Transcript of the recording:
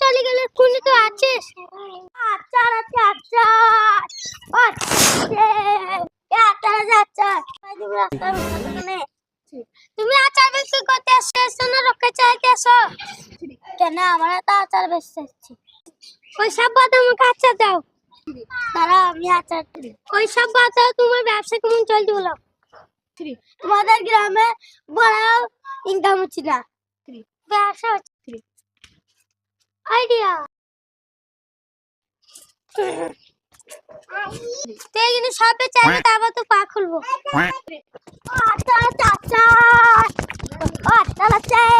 চলে গেলে কোনি তো আছিস? আচার আছে আচার। তুমি আচার বিক্রি করতে এসেছো না রক্ষা চাইতে এসো? কেন আমরা তো আচার বেচতে এসেছি। ওই সব বাদ আমাকে আচার দাও। দাঁড়াও আমি আচার দিই। ওই সব বাদ দাও, তোমার ব্যবসা কেমন চলছে বলো? তোমাদের গ্রামে বড় ইনকাম হচ্ছে না, ব্যবসা হচ্ছে আইডিয়া। তুই কিন্তু সবে চাইবে তারপর তো পা খুলবো। আচার আচার আচার আচার।